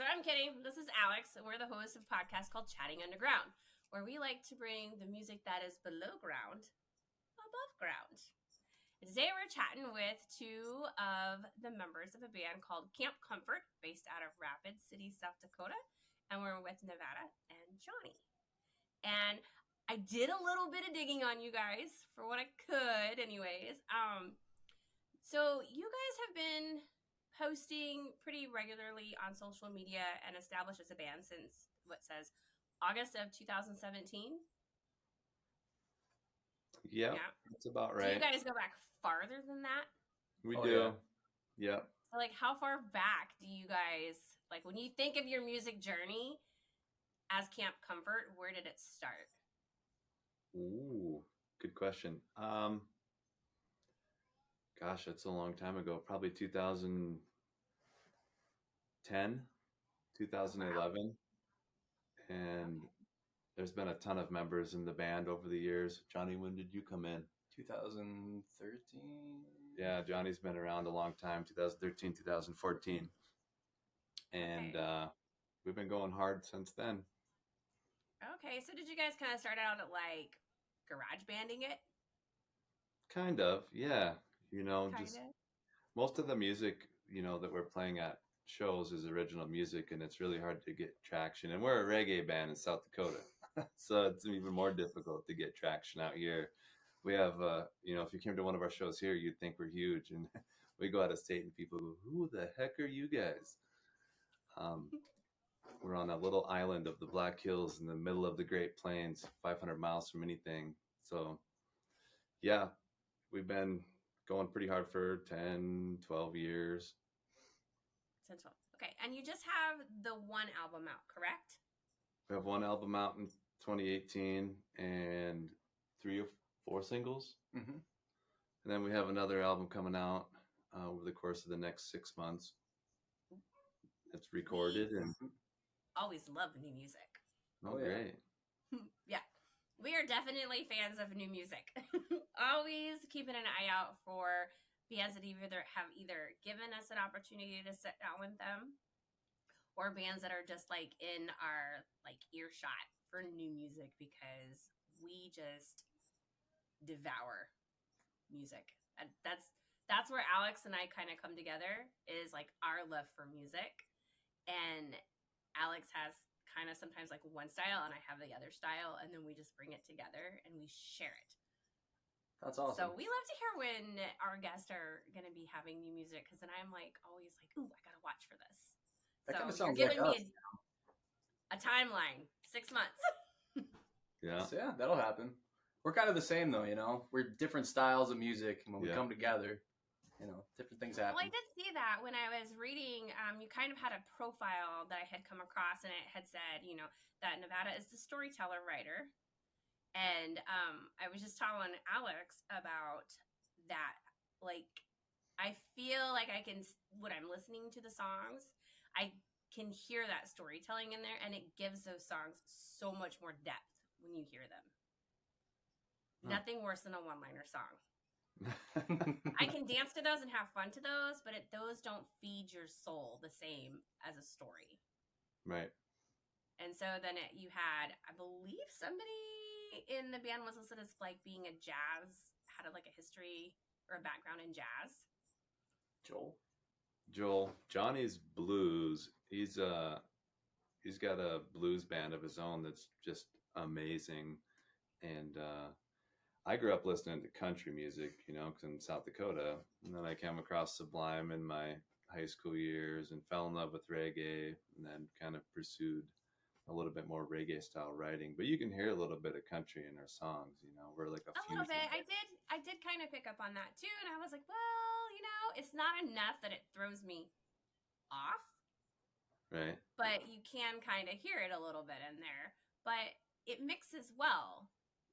So I'm Kittie. This is Alex, and we're the hosts of a podcast called Chatting Underground, where we like to bring the music that is below ground above ground. And today we're chatting with two of the members of a band called Camp Comfort, based out of Rapid City, South Dakota, and we're with Nevada and Johnny. And I did a little bit of digging on you guys for what I could, anyways. So you guys have been posting pretty regularly on social media and established as a band since what says August of 2017. Yep, Yeah, that's about Do right. you guys go back farther than that? We do. Yeah. So, like, how far back do you guys, like, when you think of your music journey as Camp Comfort, where did it start? Ooh, good question. Gosh, that's a long time ago. Probably 2010, 2011. Wow. And Okay. there's been a ton of members in the band over the years. Johnny, when did you come in? 2013. Yeah, Johnny's been around a long time, 2013, 2014. And Okay. we've been going hard since then. Okay, so did you guys kind of start out at, like, garage banding it? Kind of, yeah. Kind Just of? most of the music, that we're playing at shows is original music, and it's really hard to get traction. And we're a reggae band in South Dakota, so it's even more difficult to get traction out here. We have, if you came to one of our shows here, you'd think we're huge, and we go out of state, and people go, "Who the heck are you guys?" We're on a little island of the Black Hills in the middle of the Great Plains, 500 miles from anything. So, yeah, we've been going pretty hard for 10, 12 years. 10, 12. Okay, and you just have the one album out, correct? We have one album out in 2018 and 3 or 4 singles. Mm-hmm. And then we have another album coming out over the course of the next 6 months. It's recorded and always love new music. Oh, great. Yeah. We are definitely fans of new music. Always keeping an eye out for bands that have either given us an opportunity to sit down with them, or bands that are just like in our like earshot for new music, because we just devour music. And that's where Alex and I kind of come together, is like our love for music. And Alex has kind of sometimes like one style and I have the other style, and then we just bring it together and we share it. That's awesome. So we love to hear when our guests are going to be having new music, because then I'm like always like, ooh, I got to watch for this. That kind of So sounds you're giving like me a timeline, 6 months. Yeah. So yeah, that'll happen. We're kind of the same though, We're different styles of music, and when we come together, different things happen. Well, I did see that when I was reading. You kind of had a profile that I had come across, and it had said, that Nevada is the storyteller writer. And I was just telling Alex about that. Like, I feel like when I'm listening to the songs, I can hear that storytelling in there, and it gives those songs so much more depth when you hear them. Nothing worse than a one-liner song. I can dance to those and have fun to those, but those don't feed your soul the same as a story. Right. And so then you had, I believe somebody in the band was listed as like being a jazz, had a history or a background in jazz. Joel. Johnny's blues. He's got a blues band of his own that's just amazing. And I grew up listening to country music, because I'm in South Dakota. And then I came across Sublime in my high school years and fell in love with reggae, and then kind of pursued a little bit more reggae style writing. But you can hear a little bit of country in our songs, we're like a fusion. Little bit. I did kind of pick up on that too. And I was like, well, it's not enough that it throws me off. Right. But you can kind of hear it a little bit in there. But it mixes well.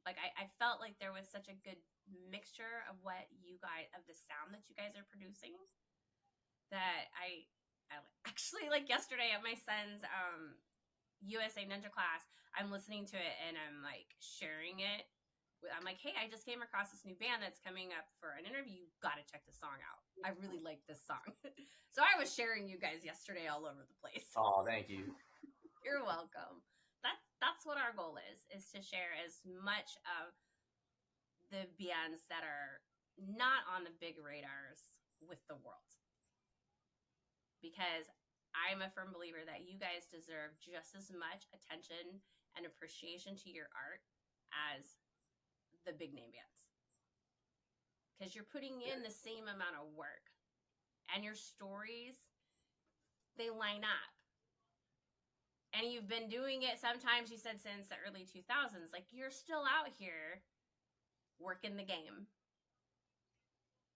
Like, I felt like there was such a good mixture of of the sound that you guys are producing, that I actually, like yesterday at my son's USA Ninja class, I'm listening to it and I'm like sharing it I'm like, hey, I just came across this new band that's coming up for an interview. You got to check this song out. I really like this song. So I was sharing you guys yesterday all over the place. Oh, thank you. You're welcome. That's what our goal is to share as much of the bands that are not on the big radars with the world. Because I'm a firm believer that you guys deserve just as much attention and appreciation to your art as the big name bands. Because you're putting in the same amount of work. And your stories, they line up. And you've been doing it sometimes, you said, since the early 2000s. Like, you're still out here working the game.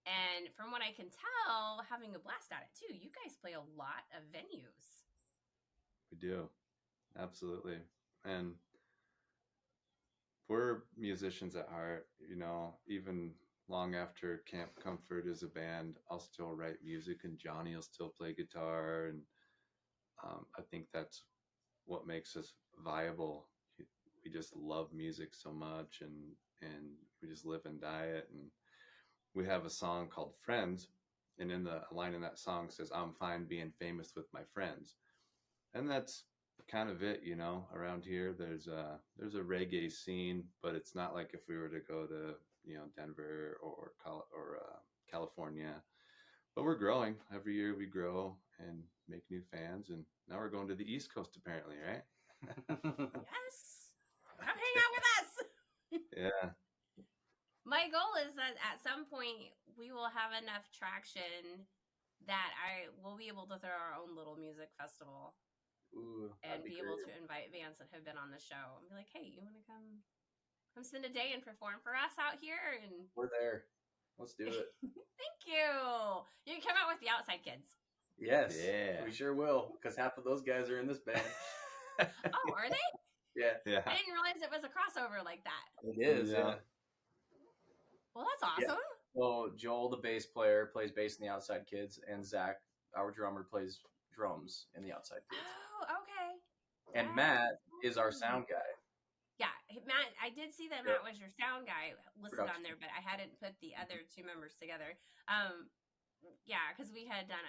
And from what I can tell, having a blast at it, too. You guys play a lot of venues. We do. Absolutely. And we're musicians at heart, you know, even long after Camp Comfort is a band, I'll still write music and Johnny will still play guitar. And I think that's what makes us viable. We just love music so much, and we just live and die it. And we have a song called Friends, and in the line in that song says, I'm fine being famous with my friends. And that's kind of it, you know. Around here there's a reggae scene, but it's not like if we were to go to, you know, Denver or California. But we're growing. Every year we grow and make new fans, and now we're going to the East Coast apparently, right? Yes. Come hang out with us. Yeah. My goal is that at some point we will have enough traction that I will be able to throw our own little music festival. Ooh, and be able to invite bands that have been on the show and be like, hey, you want to come spend a day and perform for us out here? And we're there. Let's do it. Thank you. You can come out with the Outside Kids. Yes. Yeah. We sure will, because half of those guys are in this band. Oh, are they? Yeah. I didn't realize it was a crossover like that. It is, yeah. Well, that's awesome. Yeah. So Joel, the bass player, plays bass in the Outside Kids, and Zach, our drummer, plays drums in the Outside Kids. Oh, okay. And Matt is our sound guy. Yeah, Matt, I did see that Matt was your sound guy listed on there, but I hadn't put the other two members together. Yeah, because we had done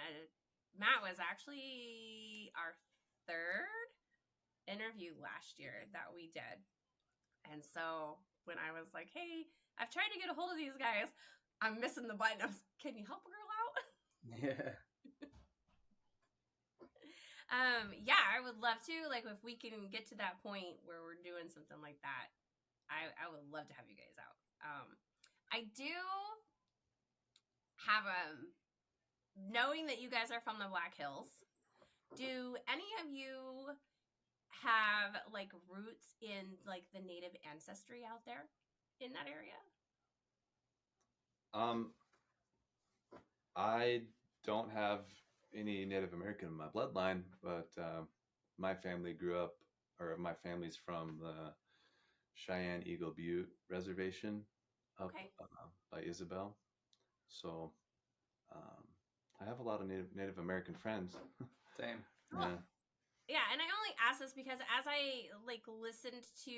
Matt was actually our third interview last year that we did. And so when I was like, hey, I've tried to get a hold of these guys, I'm missing the button. Can you help a girl out? Yeah. Yeah, I would love to. Like, if we can get to that point where we're doing something like that, I would love to have you guys out. I do have knowing that you guys are from the Black Hills, do any of you have like roots in like the Native ancestry out there in that area? I don't have any Native American in my bloodline, but my family grew up, or my family's from the Cheyenne Eagle Butte Reservation up by Isabel. So I have a lot of Native American friends. Same. Cool. Yeah, and I only asked this because as I like listened to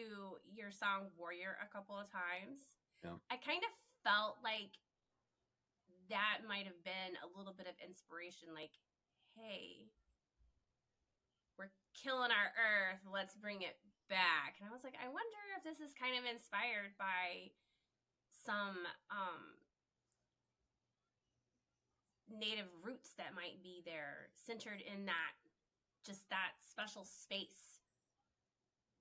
your song Warrior a couple of times, I kind of felt like that might have been a little bit of inspiration, like, hey, we're killing our earth, let's bring it back. And I was like, I wonder if this is kind of inspired by some Native roots that might be there, centered in that, just that special space.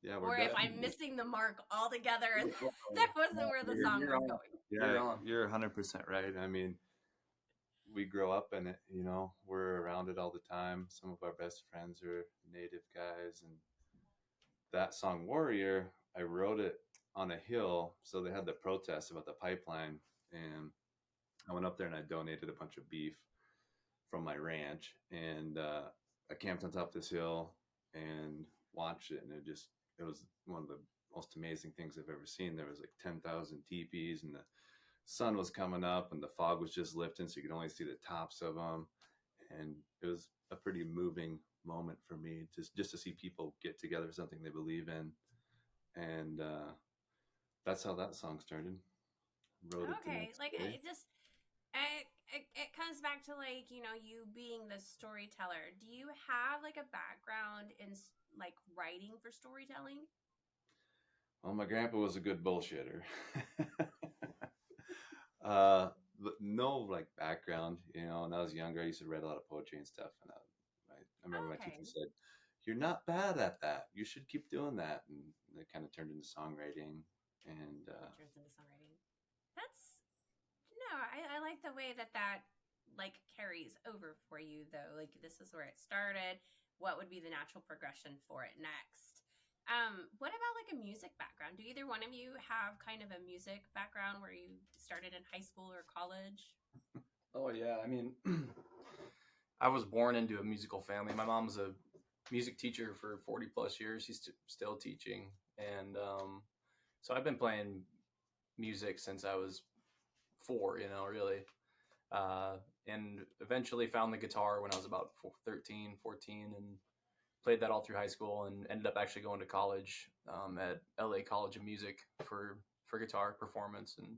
Yeah, or if I'm missing the mark altogether and that wasn't where the song was going. Yeah, you're 100% right. I mean, we grow up in it, you know, we're around it all the time. Some of our best friends are Native guys, and that song Warrior, I wrote it on a hill. So they had the protest about the pipeline, and I went up there and I donated a bunch of beef from my ranch, and I camped on top of this hill and watched it, and it was one of the most amazing things I've ever seen. There was like 10,000 teepees, and the sun was coming up and the fog was just lifting, so you could only see the tops of them. And it was a pretty moving moment for me, just to see people get together for something they believe in. And That's how that song started. Wrote it the Okay, next like day. it just it comes back to like you being the storyteller. Do you have like a background in like writing for storytelling? Well, my grandpa was a good bullshitter. uh, but no like background, When I was younger, I used to read a lot of poetry and stuff, and I remember my teacher Okay, said, "You're not bad at that. You should keep doing that." And it kind of turned into songwriting, and it turns into songwriting. That's no, I like the way that like carries over for you though. Like this is where it started. What would be the natural progression for it next? What about like a music background? Do either one of you have kind of a music background where you started in high school or college? Oh yeah, I mean, I was born into a musical family. My mom was a music teacher for 40 plus years. She's still teaching, and so I've been playing music since I was 4. Really, uh, and eventually found the guitar when I was about 13, 14, and played that all through high school, and ended up actually going to college at LA College of Music for guitar performance, and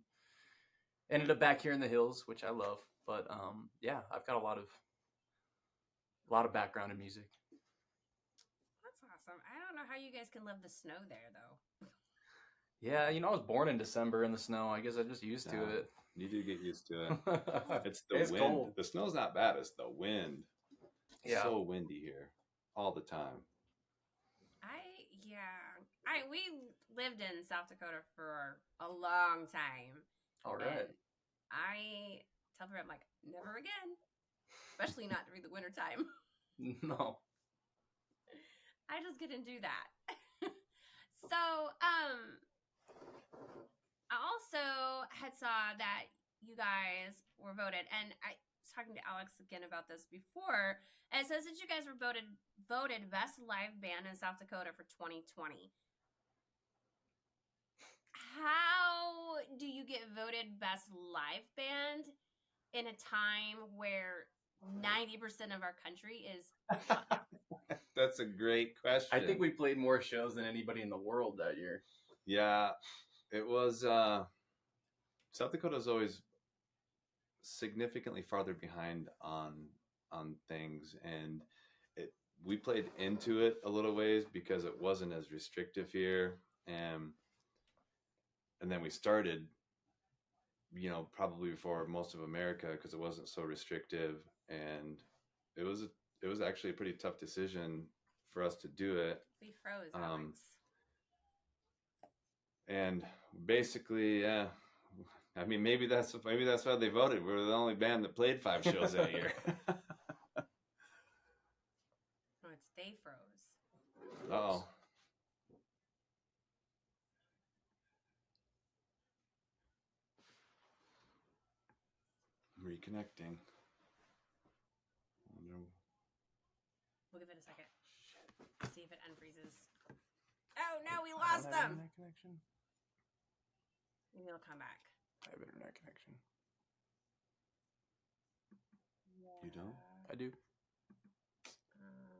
ended up back here in the hills, which I love. But yeah, I've got a lot of background in music. That's awesome. I don't know how you guys can love the snow there though. Yeah, I was born in December in the snow. I guess I'm just used to it. you do get used to it. It's the It's wind. cold. The snow's not bad. It's the wind. It's Yeah. so windy here all the time. We lived in South Dakota for a long time, All right. and I tell her I'm like never again, especially not during the wintertime. No. I just couldn't do that. So, I also had saw that you guys were voted, and I was talking to Alex again about this before. And it says that you guys were voted best live band in South Dakota for 2020. How do you get voted best live band in a time where 90% of our country is shut down? That's a great question. I think we played more shows than anybody in the world that year. Yeah, it was. South Dakota's always significantly farther behind on things, and it we played into it a little ways because it wasn't as restrictive here, and then we started, probably before most of America because it wasn't so restrictive, and it was it was actually a pretty tough decision for us to do it. We froze, Alex. And basically, yeah. I mean, maybe that's why they voted. We were the only band that played 5 shows that year. No, it's they froze. Oh, reconnecting. We'll give it a second. See if it unfreezes. Oh no, we lost them. Internet connection. Maybe it'll come back. I have internet connection. You don't? I do.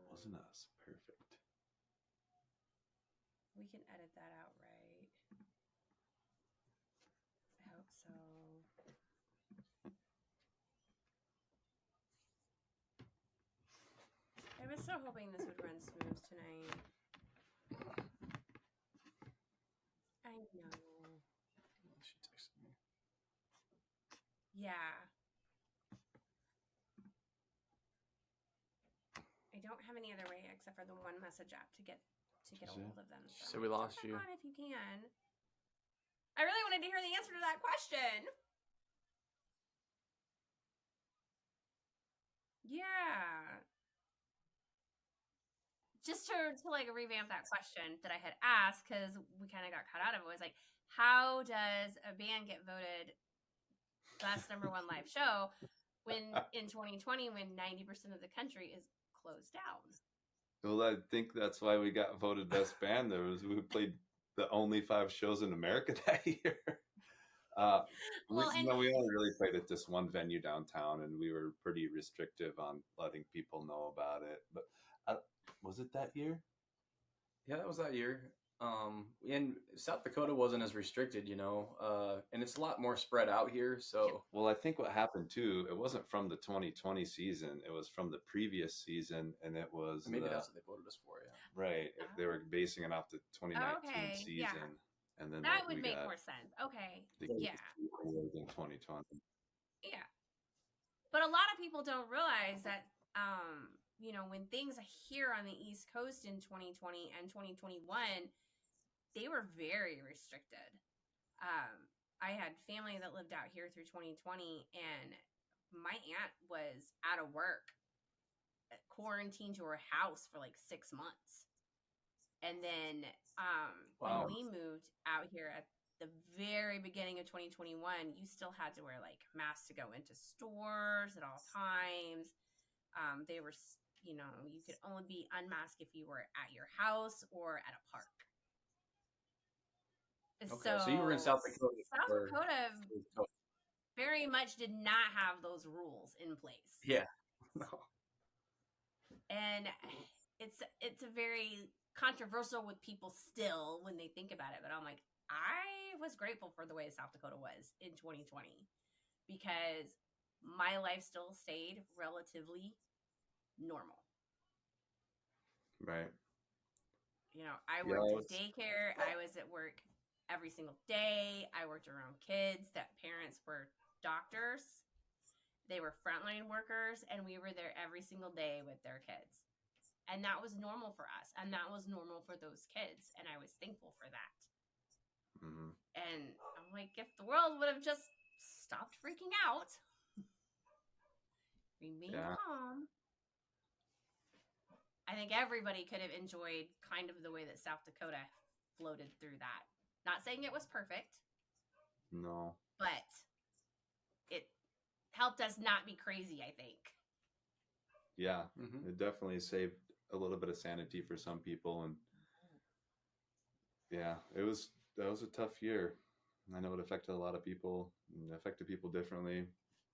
Wasn't us perfect? We can edit that out, right? I hope so. I was so hoping this would run smooth tonight. I know. She texted me. Yeah. I don't have any other way except for the one message app to get a hold of them. She said we lost you. On if you can. I really wanted to hear the answer to that question. Yeah. Just to like revamp that question that I had asked, because we kind of got cut out of it, was like, how does a band get voted best #1 live show when in 2020 when 90% of the country is closed down? Well, I think that's why we got voted best band. We played the only 5 shows in America that year. We only really played at this one venue downtown, and we were pretty restrictive on letting people know about it. But was it that year? Yeah, that was that year. In South Dakota wasn't as restricted, and it's a lot more spread out here. So Well, I think what happened too, it wasn't from the 2020 season. It was from the previous season, and it was maybe that's what they voted us for. Yeah. right. They were basing it off the 2019 Okay, yeah. season, and then That we would make got more sense. Okay. the Yeah. in 2020. Yeah. But a lot of people don't realize that, when things here on the East Coast in 2020 and 2021, they were very restricted. I had family that lived out here through 2020, and my aunt was out of work, quarantined to her house for like 6 months. And then Wow. when we moved out here at the very beginning of 2021, you still had to wear like masks to go into stores at all times. They were, you could only be unmasked if you were at your house or at a park. Okay, so you were in South Dakota. South Dakota very much did not have those rules in place. Yeah. No. And it's a very controversial with people still when they think about it. But I'm like, I was grateful for the way South Dakota was in 2020 because my life still stayed relatively normal. Right. I worked at daycare. I was at work every single day. I worked around kids that parents were doctors. They were frontline workers, and we were there every single day with their kids. And that was normal for us, and that was normal for those kids, and I was thankful for that. Mm-hmm. And I'm like, if the world would have just stopped freaking out, remained calm, I think everybody could have enjoyed kind of the way that South Dakota floated through that. Not saying it was perfect. No. But it helped us not be crazy, I think. Yeah, It definitely saved a little bit of sanity for some people, and yeah, that was a tough year. I know it affected a lot of people, and affected people differently.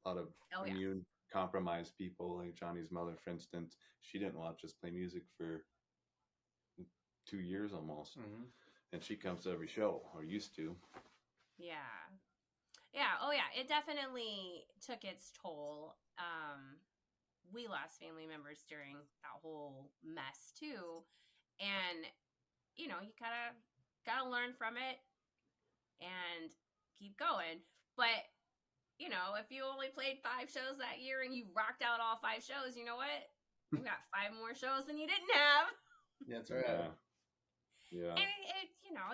A lot of immune compromised people, like Johnny's mother, for instance. She didn't watch us play music for 2 years almost, and she comes to every show, or used to. Yeah. Oh yeah, it definitely took its toll. We lost family members during that whole mess too, and you gotta learn from it and keep going. But if you only played 5 shows that year and you rocked out all 5 shows, you know what? You got 5 more shows than you didn't have. That's right. Yeah. And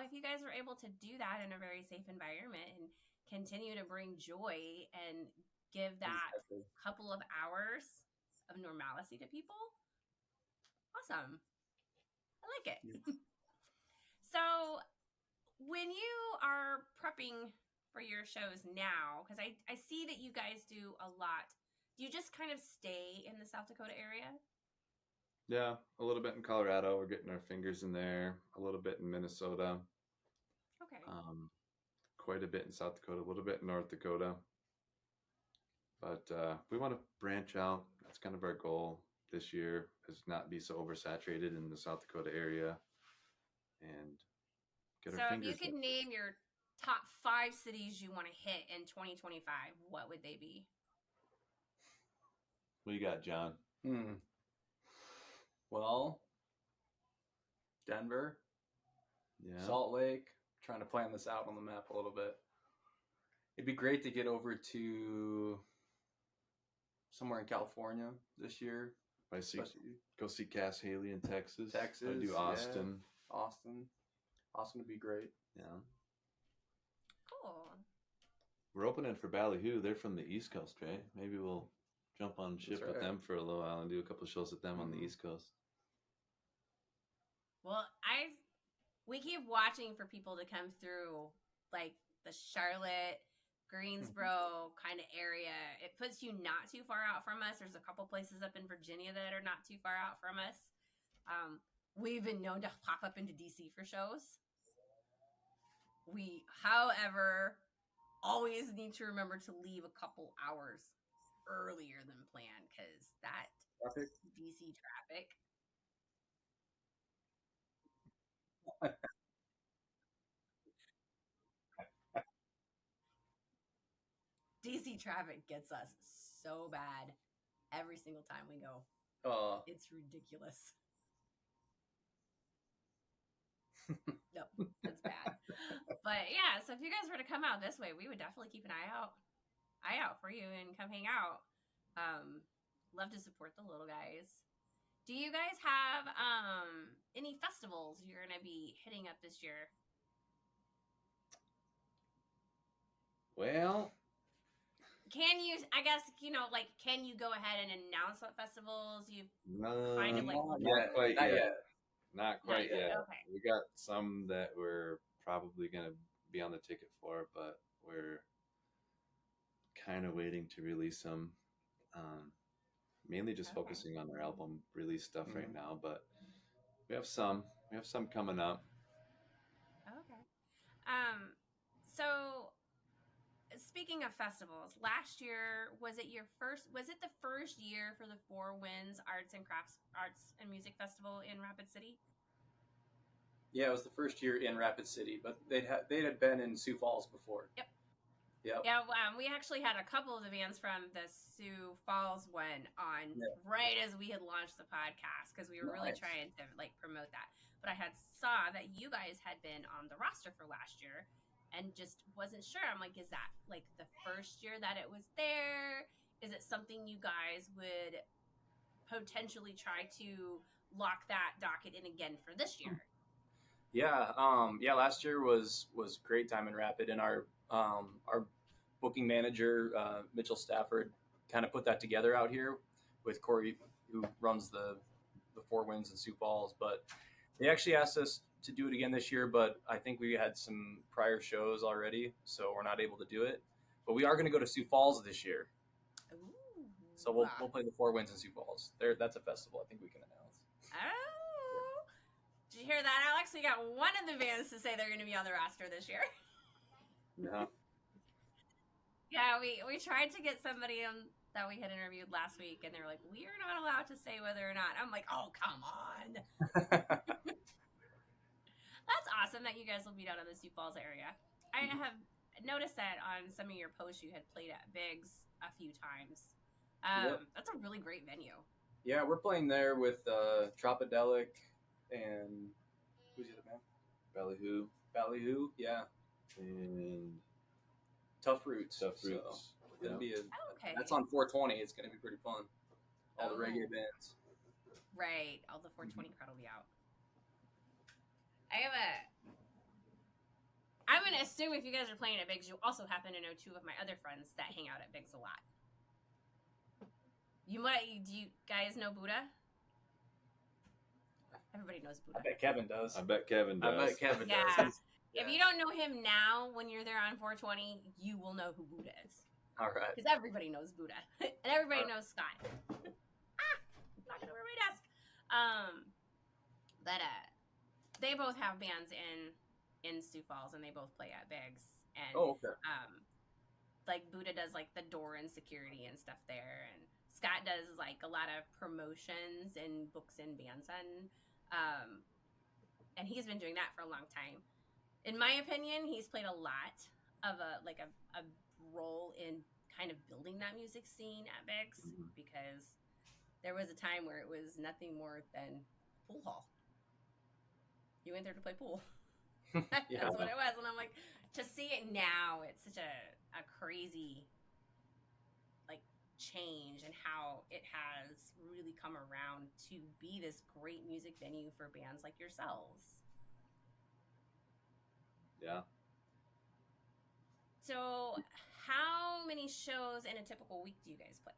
if you guys were able to do that in a very safe environment and continue to bring joy and give that couple of hours of normalcy to people, awesome. I like it. Yeah. So when you are prepping for your shows now, because I see that you guys do a lot, do you just kind of stay in the South Dakota area? Yeah, a little bit in Colorado. We're getting our fingers in there. A little bit in Minnesota. Okay. Quite a bit in South Dakota. A little bit in North Dakota. But we want to branch out. That's kind of our goal this year, is not be so oversaturated in the South Dakota area, and get our fingers. So if you could name your top 5 cities you want to hit in 2025, what would they be? What you got, John? Well, Denver, Salt Lake. Trying to plan this out on the map a little bit. It'd be great to get over to somewhere in California this year. Go see Cass Haley in Texas. Texas. Do Austin. Yeah. Austin would be great. Yeah. Cool. We're opening for Ballyhoo. They're from the East Coast, right? Maybe we'll jump on ship with them for a little while and do a couple of shows with them on the East Coast. Well, we keep watching for people to come through, like the Charlotte, Greensboro kind of area. It puts you not too far out from us. There's a couple places up in Virginia that are not too far out from us. We've been known to pop up into DC for shows. We, however, always need to remember to leave a couple hours earlier than planned, because that DC traffic. traffic gets us so bad every single time we go. It's ridiculous. No, it's bad. But yeah, so if you guys were to come out this way, we would definitely keep an eye out for you and come hang out. Love to support the little guys. Do you guys have any festivals you're gonna be hitting up this year? Well, Can you? I guess like, can you go ahead and announce what festivals you've no, kind of like? not quite Not yet. yet. Not quite Not yet, yet. okay. We got some that we're probably gonna be on the ticket for, but we're kind of waiting to release them. Mainly just Okay. focusing on their album release stuff right now, but we have some coming up. Okay. So speaking of festivals, last year was it the first year for the Four Winds Arts and Music Festival in Rapid City? Yeah, it was the first year in Rapid City, but they had been in Sioux Falls before. Yep. Yep. Yeah, we actually had a couple of the bands from the Sioux Falls one on right as we had launched the podcast, because we were really trying to like promote that. But I had saw that you guys had been on the roster for last year and just wasn't sure. I'm like, is that like the first year that it was there? Is it something you guys would potentially try to lock that docket in again for this year? Yeah, last year was great time in Rapid, and our booking manager Mitchell Stafford kind of put that together out here with Corey, who runs the Four Winds in Sioux Falls. But they actually asked us to do it again this year, but I think we had some prior shows already, so we're not able to do it. But we are going to go to Sioux Falls this year. Ooh, so we'll play the Four Winds in Sioux Falls. That's a festival I think we can announce. Oh. Did you hear that, Alex? We got one of the bands to say they're going to be on the roster this year. Yeah. Yeah, we tried to get somebody that we had interviewed last week, and they were like, "We are not allowed to say whether or not." I'm like, "Oh, come on!" That's awesome that you guys will be down in the Sioux Falls area. I have noticed that on some of your posts you had played at Biggs a few times. That's a really great venue. Yeah, we're playing there with Tropodelic and who's the other band? Ballyhoo, yeah, and Tough Roots. So, it'll be okay. That's on 420. It's gonna be pretty fun. All the reggae bands. Right, all the 420 crowd will be out. I'm gonna assume if you guys are playing at Biggs, you also happen to know two of my other friends that hang out at Biggs a lot. Do you guys know Buddha? Everybody knows Buddha. I bet Kevin does. Yeah. If you don't know him now, when you're there on 420, you will know who Buddha is. All right. Because everybody knows Buddha. And everybody knows Scott. I'm not going to wear my desk. But they both have bands in Sioux Falls, and they both play at Biggs. And, okay. Like, Buddha does, like, the door and security and stuff there. And Scott does, like, a lot of promotions and books and bands. And he's been doing that for a long time. In my opinion, he's played a lot of a role in kind of building that music scene at Biggs, because there was a time where it was nothing more than a pool hall. You went there to play pool. That's what it was. And I'm like, to see it now, it's such a crazy like change, and how it has really come around to be this great music venue for bands like yourselves. Yeah. So, how many shows in a typical week do you guys play?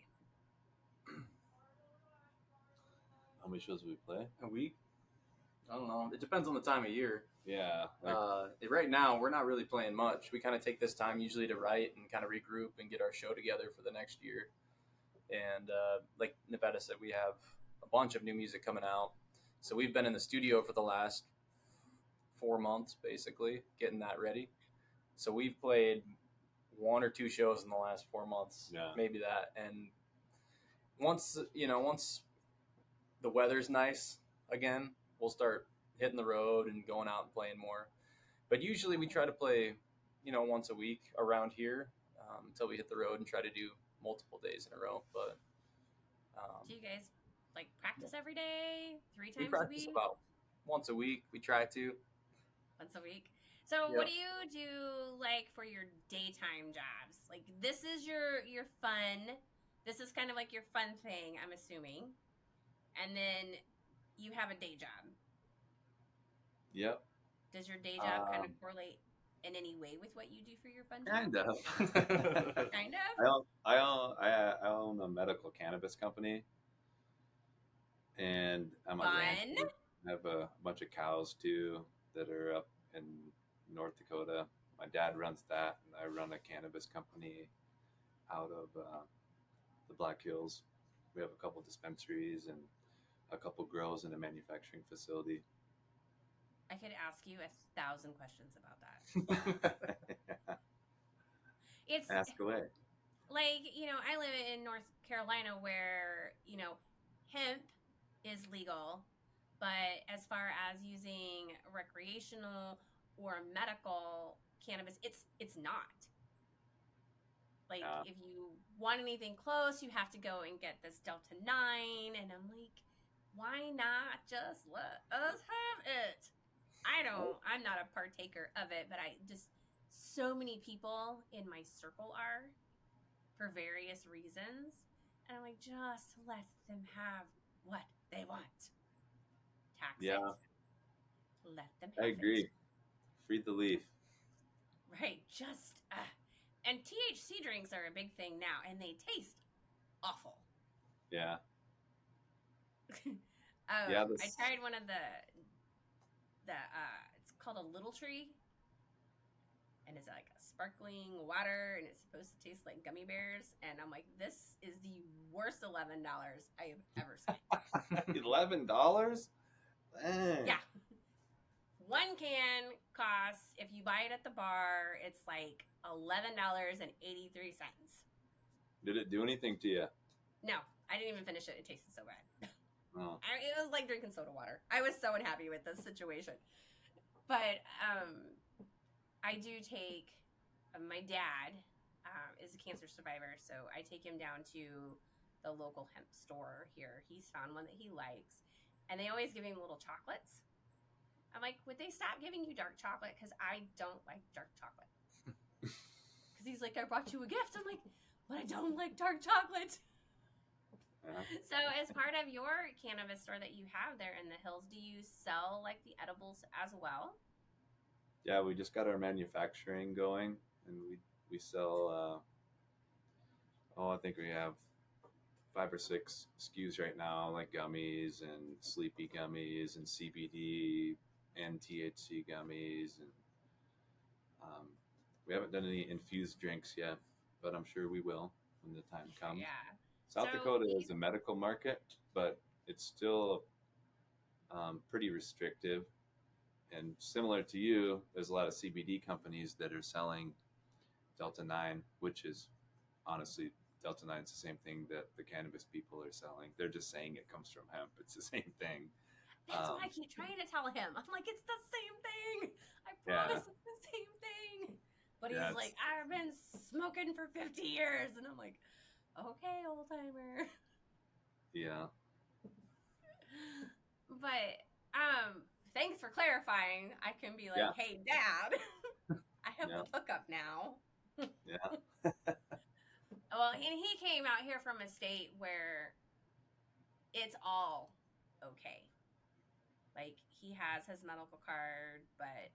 How many shows do we play? A week? I don't know. It depends on the time of year. Yeah. Right now, we're not really playing much. We kind of take this time usually to write and kind of regroup and get our show together for the next year. And like Nevada said, we have a bunch of new music coming out. So we've been in the studio for the last 4 months, basically, getting that ready. So we've played 1 or 2 shows in the last 4 months, maybe that. And once the weather's nice again, we'll start hitting the road and going out and playing more. But usually we try to play, once a week around here. until we hit the road and try to do multiple days in a row. But Do you guys like practice every day, 3 we times a practice week, about once a week. We try to. once a week? So Yep. what do you do like for your daytime jobs? Like this is your fun. This is kind of like your fun thing, I'm assuming. And then you have a day job. Yep. Does your day job kind of Um, correlate in any way with what you do for your fun job? kind of. Kind of? I own a medical cannabis company, and I'm a Fun. rancher. I have a bunch of cows too that are up in North Dakota. My dad runs that, and I run a cannabis company out of the Black Hills. We have a couple dispensaries and a couple grows and a manufacturing facility. I could ask you 1,000 questions about that. It's Ask away. like, I live in North Carolina where, hemp is legal, but as far as using recreational or medical cannabis, it's not. Like Uh, if you want anything close, you have to go and get this Delta 9 and I'm like, why not just let us have it? I'm not a partaker of it, but so many people in my circle are for various reasons. And I'm like, just let them have what they want. Tax yeah, it. Let them I have agree. it. Free the leaf. Right. And THC drinks are a big thing now, and they taste awful. Yeah. Yeah. I tried one of it's called a Little Tree, and it's like a sparkling water, and it's supposed to taste like gummy bears. And I'm like, this is the worst $11 I have ever spent. $11? Yeah. One can costs, if you buy it at the bar, it's like $11.83. Did it do anything to you? No, I didn't even finish it. It tasted so bad. Oh. It was like drinking soda water. I was so unhappy with this situation. But I do take my dad is a cancer survivor, so I take him down to the local hemp store here. He's found one that he likes, and they always give him little chocolates. I'm like, would they stop giving you dark chocolate? Because I don't like dark chocolate. Because he's like, I brought you a gift. I'm like, but I don't like dark chocolate. Yeah. So as part of your cannabis store that you have there in the hills, do you sell like the edibles as well? Yeah, we just got our manufacturing going, and we sell. I think we have 5 or 6 SKUs right now, like gummies and sleepy gummies and CBD and THC gummies, and we haven't done any infused drinks yet, but I'm sure we will when the time comes. Yeah. South So Dakota is a medical market, but it's still pretty restrictive. And similar to you, there's a lot of CBD companies that are selling Delta 9, which is honestly, Delta 9 is the same thing that the cannabis people are selling. They're just saying it comes from hemp. It's the same thing. That's what I keep trying to tell him. I'm like, it's the same thing. I Yeah. promise it's the same thing. But Yeah, he's like, I've been smoking for 50 years. And I'm like, okay, old timer. Yeah. But thanks for clarifying. I can be like, Yeah. hey, Dad, I have Yeah. a hookup now. Yeah. Well, and he came out here from a state where it's all okay. Like, he has his medical card, but,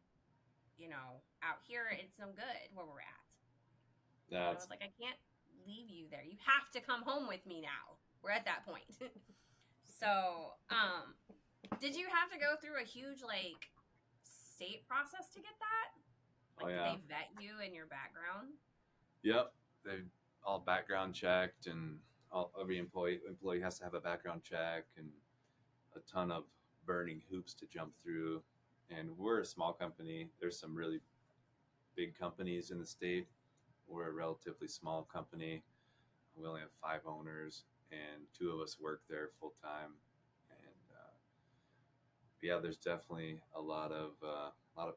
out here, it's no good where we're at. And I was like, I can't leave you there. You have to come home with me now. We're at that point. So, did you have to go through a huge, like, state process to get that? Like, yeah. did they vet you and your background? Yep. They all background checked, and every employee has to have a background check, and a ton of burning hoops to jump through. And we're a small company. There's some really big companies in the state. We're a relatively small company. We only have 5 owners, and 2 of us work there full time. And yeah, there's definitely a lot of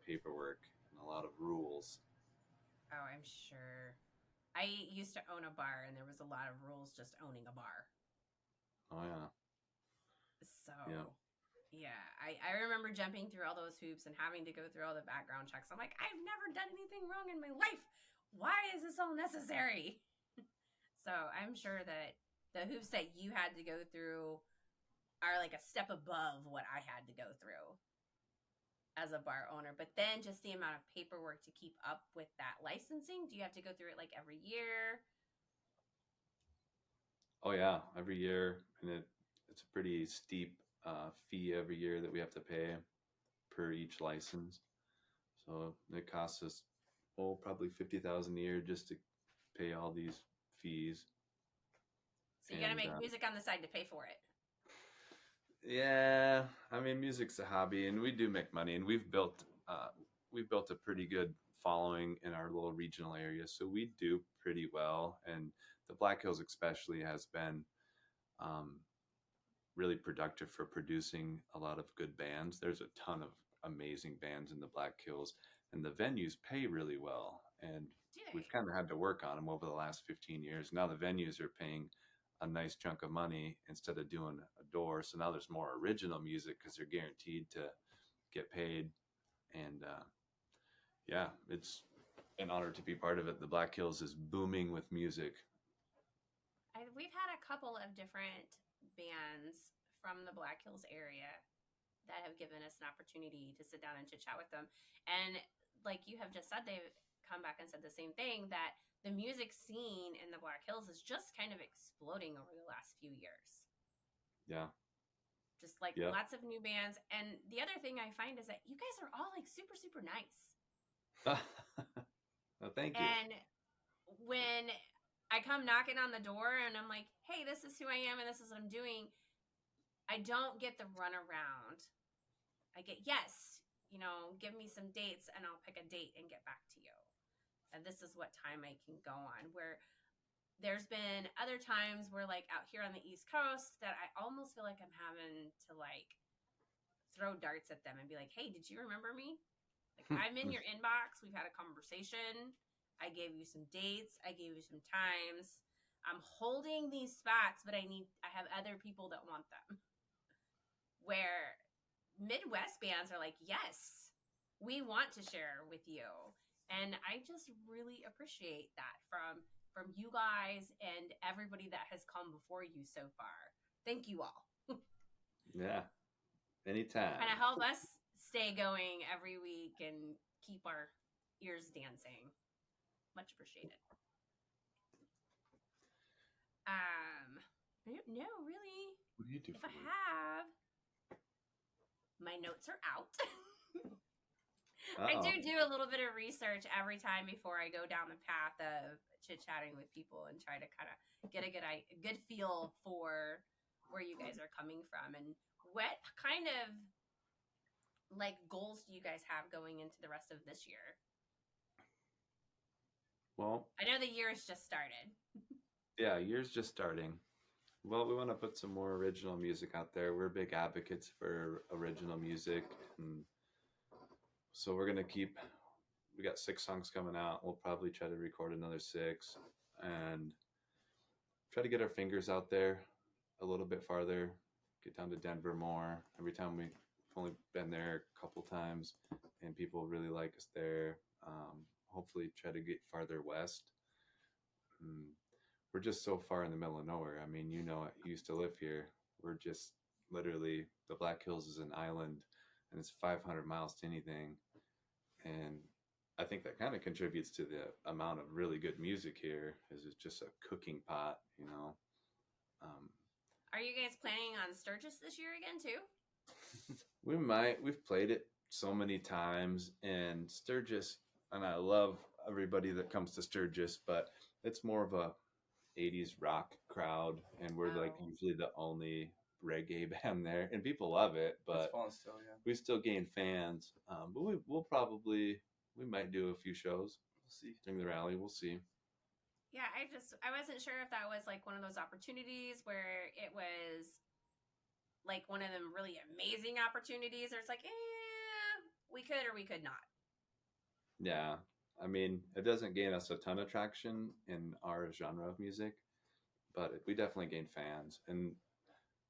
paperwork and a lot of rules. Oh, I'm sure. I used to own a bar, and there was a lot of rules just owning a bar. Oh yeah. So, Yeah. yeah, I remember jumping through all those hoops and having to go through all the background checks. I'm like, I've never done anything wrong in my life. Why is this all necessary? So I'm sure that the hoops that you had to go through are like a step above what I had to go through as a bar owner. But then just the amount of paperwork to keep up with that licensing, do you have to go through it like every year? Oh yeah, every year, and it's a pretty steep fee every year that we have to pay per each license. So it costs us, oh, probably 50,000 a year just to pay all these fees. So you got to And make music on the side to pay for it. yeah, I mean, music's a hobby, and we do make money, and we've built a pretty good following in our little regional area, so we do pretty well. And the Black Hills especially has been um, really productive for producing a lot of good bands. There's a ton of amazing bands in the Black Hills, and the venues pay really well. And Do we've they? kind of had to work on them over the last 15 years. Now the venues are paying a nice chunk of money instead of doing a door. So now there's more original music because they're guaranteed to get paid. And yeah, it's an honor to be part of it. The Black Hills is booming with music. We've had a couple of different bands from the Black Hills area that have given us an opportunity to sit down and chit chat with them. And like you have just said, they've come back and said the same thing, that the music scene in the Black Hills is just kind of exploding over the last few years. Yeah. Just like Yep. lots of new bands. And the other thing I find is that you guys are all like super, super nice. Well, thank you. And when I come knocking on the door and I'm like, hey, this is who I am and this is what I'm doing, I don't get the runaround. I get, yes, give me some dates and I'll pick a date and get back to you. And this is what time I can go on. Where there's been other times where, like, out here on the East Coast, that I almost feel like I'm having to, like, throw darts at them and be like, hey, did you remember me? Like, I'm in your inbox. We've had a conversation. I gave you some dates. I gave you some times. I'm holding these spots, but I have other people that want them. Where Midwest bands are like, yes, we want to share with you. And I just really appreciate that from you guys and everybody that has come before you so far. Thank you all. Yeah. Anytime. Kind of help us stay going every week and keep our ears dancing. Much appreciated. I don't know, really. What do you do If for I work? have, my notes are out. I do a little bit of research every time before I go down the path of chit-chatting with people and try to kind of get a good feel for where you guys are coming from. And what kind of like goals do you guys have going into the rest of this year? Well, I know the year has just started. yeah, year's just starting. Well, we want to put some more original music out there. We're big advocates for original music. And so we're going to we got 6 songs coming out. We'll probably try to record another 6 and try to get our fingers out there a little bit farther, get down to Denver more. Every time we've only been there a couple times and people really like us there. Hopefully try to get farther west. We're just so far in the middle of nowhere. I mean, you used to live here. We're just literally, the Black Hills is an island and it's 500 miles to anything. And I think that kind of contributes to the amount of really good music here, is it's just a cooking pot. Are you guys planning on Sturgis this year again too? We might. We've played it so many times, and Sturgis, and I love everybody that comes to Sturgis, but it's more of a 80s rock crowd, and we're like usually the only reggae band there, and people love it, but It's fun still, yeah. we still gain fans. But we might do a few shows. We'll see. During the rally, we'll see. Yeah, I wasn't sure if that was like one of those opportunities where it was like one of them really amazing opportunities, or it's like, we could or we could not. Yeah. I mean, it doesn't gain us a ton of traction in our genre of music, but we definitely gain fans, and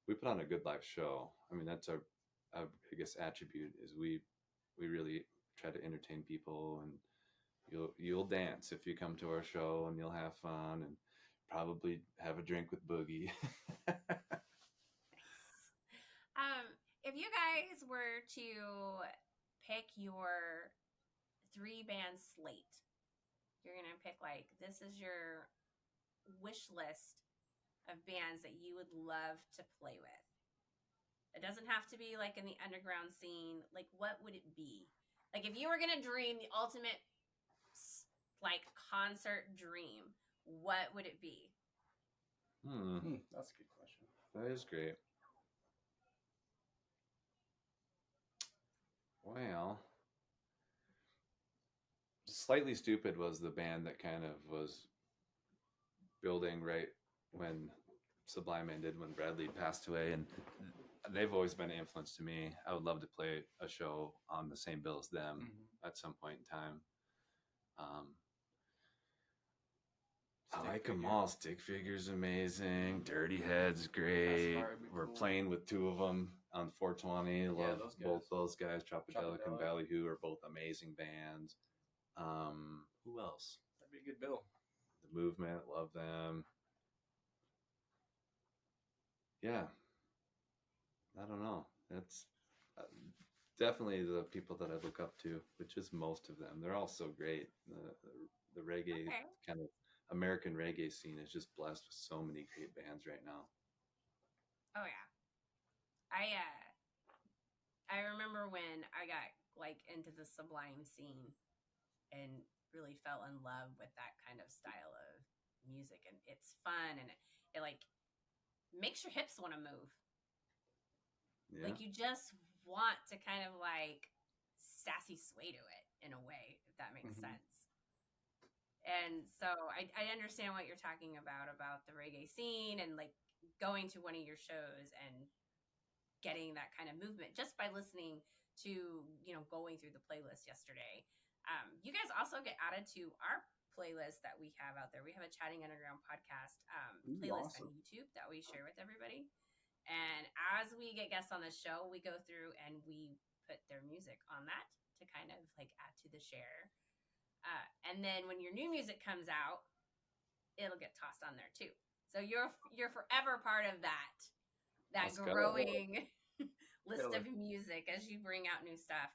we put on a good live show. I mean, that's our biggest attribute is we really try to entertain people, and you'll dance if you come to our show, and you'll have fun and probably have a drink with Boogie. If you guys were to pick your 3-band slate, you're gonna pick like this is your wish list of bands that you would love to play with. It doesn't have to be like in the underground scene. Like, what would it be? Like, if you were gonna dream the ultimate like concert dream, what would it be? That's a good question. That is great. Well, Slightly Stupid was the band that kind of was building right when Sublime ended, when Bradley passed away, and they've always been an influence to me. I would love to play a show on the same bill as them at some point in time. I like them all. Stick Figure's amazing. Dirty Head's great. We're playing with 2 of them on 420. Love both those guys. Tropidelic and Ballyhoo are both amazing bands. Who else? That'd be a good bill. The Movement, love them. Yeah. I don't know. That's definitely the people that I look up to, which is most of them. They're all so great. The reggae kind of American reggae scene is just blessed with so many great bands right now. Oh yeah. I remember when I got like into the Sublime scene and really fell in love with that kind of style of music, and it's fun, and it like makes your hips want to move. Yeah. Like you just want to kind of like sassy sway to it in a way, if that makes sense. And so I understand what you're talking about the reggae scene and like going to one of your shows and getting that kind of movement just by listening to, going through the playlist yesterday. You guys also get added to our playlist that we have out there. We have a Chatting Underground podcast playlist on YouTube that we share with everybody. And as we get guests on the show, we go through and we put their music on that to kind of like add to the share. And then when your new music comes out, it'll get tossed on there too. So you're forever part of that growing list of music as you bring out new stuff.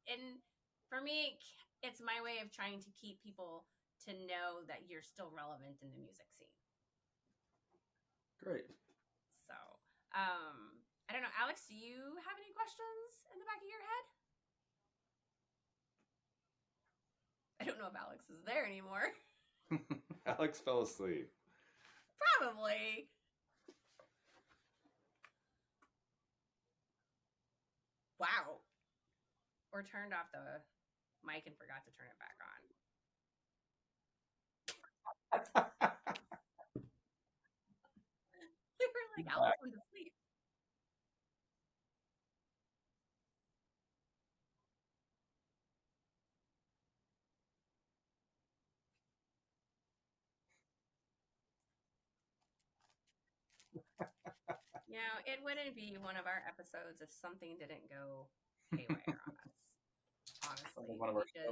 And for me, it's my way of trying to keep people to know that you're still relevant in the music scene. Great. So, I don't know, Alex, do you have any questions in the back of your head? I don't know if Alex is there anymore. Alex fell asleep. Probably. Wow. Or turned off the mic and forgot to turn it back on. We were like, Alex went to sleep. It wouldn't be one of our episodes if something didn't go haywire on us. Honestly,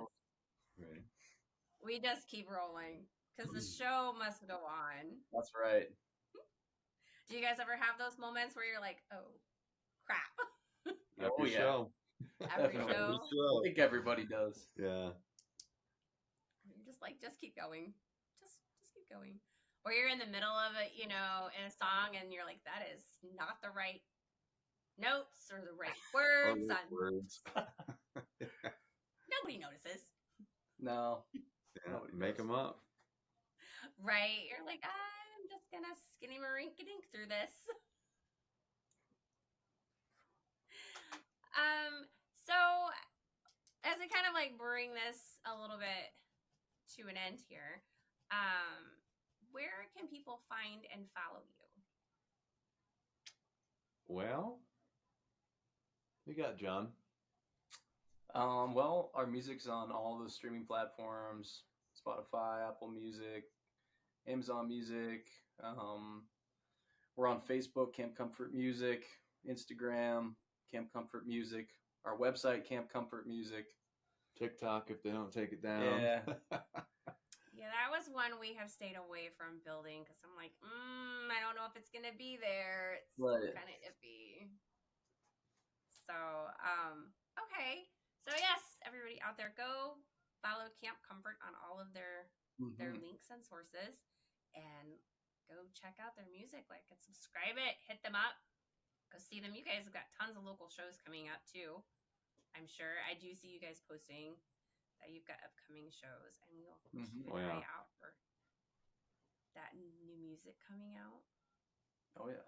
we just keep rolling because the show must go on. That's right. Do you guys ever have those moments where you're like, "Oh, crap"? Every show. Every show. I think everybody does. Yeah. You're just like, just keep going. Just keep going. Or you're in the middle of it, in a song, and you're like, that is not the right notes or the right words. Nobody notices. No. Yeah, make them up. Right. You're like, I'm just going to skinny marink-a-dink through this. So as I kind of like bring this a little bit to an end here, where can people find and follow you? Well, we got John. Well, our music's on all the streaming platforms: Spotify, Apple Music, Amazon Music. We're on Facebook, Camp Comfort Music, Instagram, Camp Comfort Music, our website, Camp Comfort Music. TikTok, if they don't take it down. Yeah. Yeah, that was one we have stayed away from building because I'm like, I don't know if it's gonna be there. It's Right. kind of iffy. So, okay. So yes, everybody out there, go follow Camp Comfort on all of their links and sources, and go check out their music. Like and subscribe it. Hit them up. Go see them. You guys have got tons of local shows coming up too. I'm sure. I do see you guys posting that you've got upcoming shows, and we'll keep an eye out for that new music coming out. Oh yeah.